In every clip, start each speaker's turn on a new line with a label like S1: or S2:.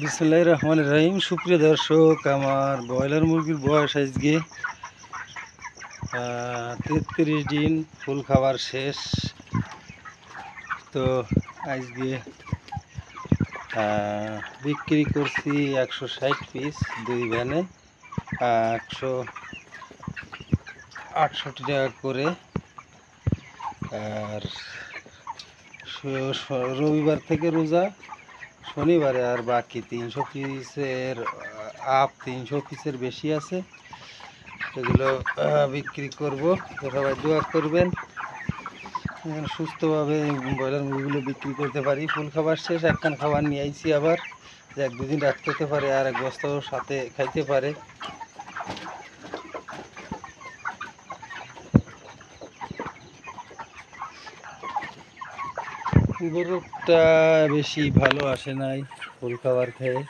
S1: বিসমিল্লাহির রহমানির রহিম। সুপ্রিয় দর্শক, আমার ব্রয়লার মুরগির বয়স আজকে 33 দিন, ফুল খাবার শেষ। তো আজকে বিক্রি করছি 160 পিস, 2 ভ্যানে 168 টাকা করে। আর রবিবার থেকে রোজা, শনিবারে আর বাকি 300 পিসের 300 পিসের বেশি আছে, সেগুলো বিক্রি করব। সবাই দোয়া করবেন সুস্থভাবে ব্রয়লার মুরগিগুলো বিক্রি করতে পারি। ফুল খাবার শেষ, একখান খাবার নিয়ে আইছি আবার, যে 1-2 দিন রাখতে হতে পারে, আর এক বস্তাও সাথে খাইতে পারে। গরুটা বেশি ভালো আসে নাই ফুল খাবার খেয়ে।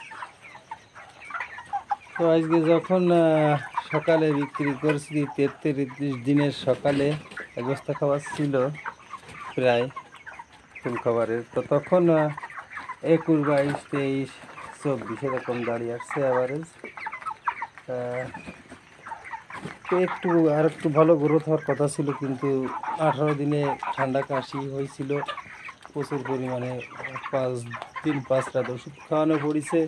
S1: তো আজকে যখন সকালে বিক্রি করছি, 33 দিনের সকালে এক বস্তা খাবার ছিল প্রায় ফুল খাবারের, তো তখন 21, 22, 23, 24 এরকম দাঁড়িয়ে আসছে অ্যাভারেজ। তো আর একটু ভালো গ্রোথ হওয়ার কথা ছিল, কিন্তু 18 দিনে ঠান্ডা কাশি হয়েছিল প্রচুর পরিমাণে। 5 দিন 5 রাত ওষুধ খাওয়ানো পড়েছে।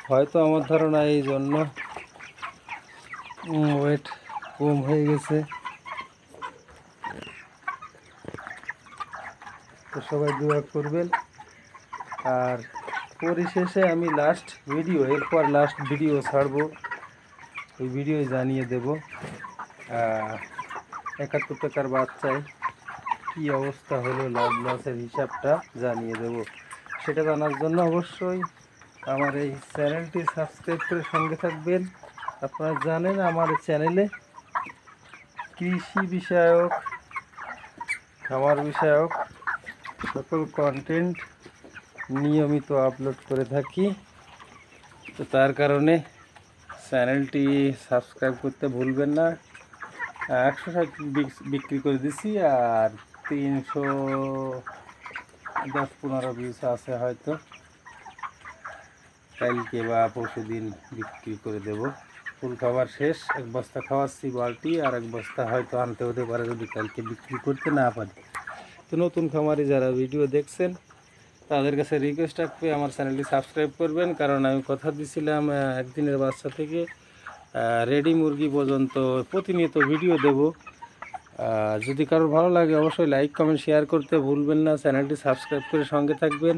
S1: হয়তো আমার ধারণা এই জন্য ওয়েট কম হয়ে গেছে। তো সবাই দোয়া করবেন। আর পরিশেষে আমি এরপর লাস্ট ভিডিও ছাড়বো, ওই ভিডিও জানিয়ে দেব 71 টাকার বাচ্চায় কী অবস্থা হলো, লাভ লসের হিসাবটা জানিয়ে দেব। সেটা জানার জন্য অবশ্যই আমার এই চ্যানেলটি সাবস্ক্রাইব করে সঙ্গে থাকবেন। আপনারা জানেন আমার চ্যানেলে কৃষি বিষয়ক, খামার বিষয়ক সকল কন্টেন্ট নিয়মিত আপলোড করে থাকি। তো তার কারণে চ্যানেলটি সাবস্ক্রাইব করতে ভুলবেন না। 160 বিক্রি করে দিছি, আর 310-15 পিস আছে, হয়তো কালকে বা পরশু দিন বিক্রি করে দেব। ফুল খাবার শেষ, এক বস্তা খাওয়াচ্ছি বালতি, আর এক বস্তা হয়তো আনতে হতে পারে যদি কালকে বিক্রি করতে না পারি। তো নতুন খামারি যারা ভিডিও দেখছেন, তাদের কাছে রিকোয়েস্ট রাখবে আমার চ্যানেলটি সাবস্ক্রাইব করবেন, কারণ আমি কথা দিয়েছিলাম একদিনের বাচ্চা থেকে রেডি মুরগি পর্যন্ত প্রতিনিয়ত ভিডিও দেব। যদি কারোর ভালো লাগে অবশ্যই লাইক, কমেন্ট, শেয়ার করতে ভুলবেন না। চ্যানেলটি সাবস্ক্রাইব করে সঙ্গে থাকবেন।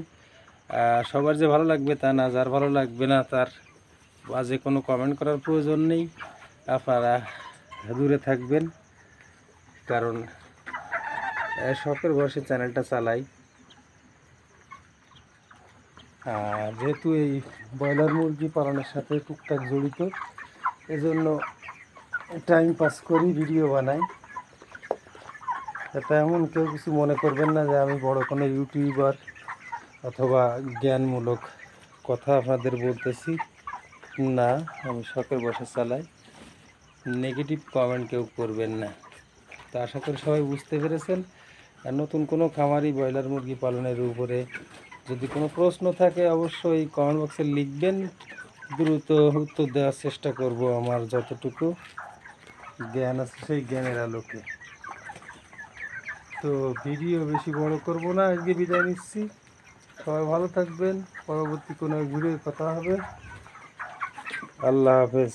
S1: সবার যে ভালো লাগবে তা না, যার ভালো লাগবে না তার বাজে কোনো কমেন্ট করার প্রয়োজন নেই। আপনারা দূরে থাকবেন, কারণ শখের বয়সে চ্যানেলটা চালাই। যেহেতু এই ব্রয়লার মুরগি পালনের সাথে টুকটাক জড়িত, এজন্য টাইম পাস করি, ভিডিও বানাই। এটা এমন কেউ কিছু মনে করবেন না যে আমি বড় কোনো ইউটিউবার অথবা জ্ঞানমূলক কথা আপনাদের বলতেছি না। আমি শখের বসে চালাই, নেগেটিভ কমেন্ট কেউ করবেন না। তো আশা করি সবাই বুঝতে পেরেছেন। আর নতুন কোনো খামারি ব্রয়লার মুরগি পালনের উপরে যদি কোনো প্রশ্ন থাকে অবশ্যই কমেন্ট বক্সে লিখবেন, দ্রুত উত্তর দেওয়ার চেষ্টা করব আমার যতটুকু জ্ঞান আছে সেই জ্ঞানের আলোকে। তো ভিডিও বেশি বড় করব না, আজকে বিদায় নিচ্ছি। সবাই ভালো থাকবেন, পরবর্তী কোনো ভিডিওর কথা হবে। আল্লাহ হাফেজ।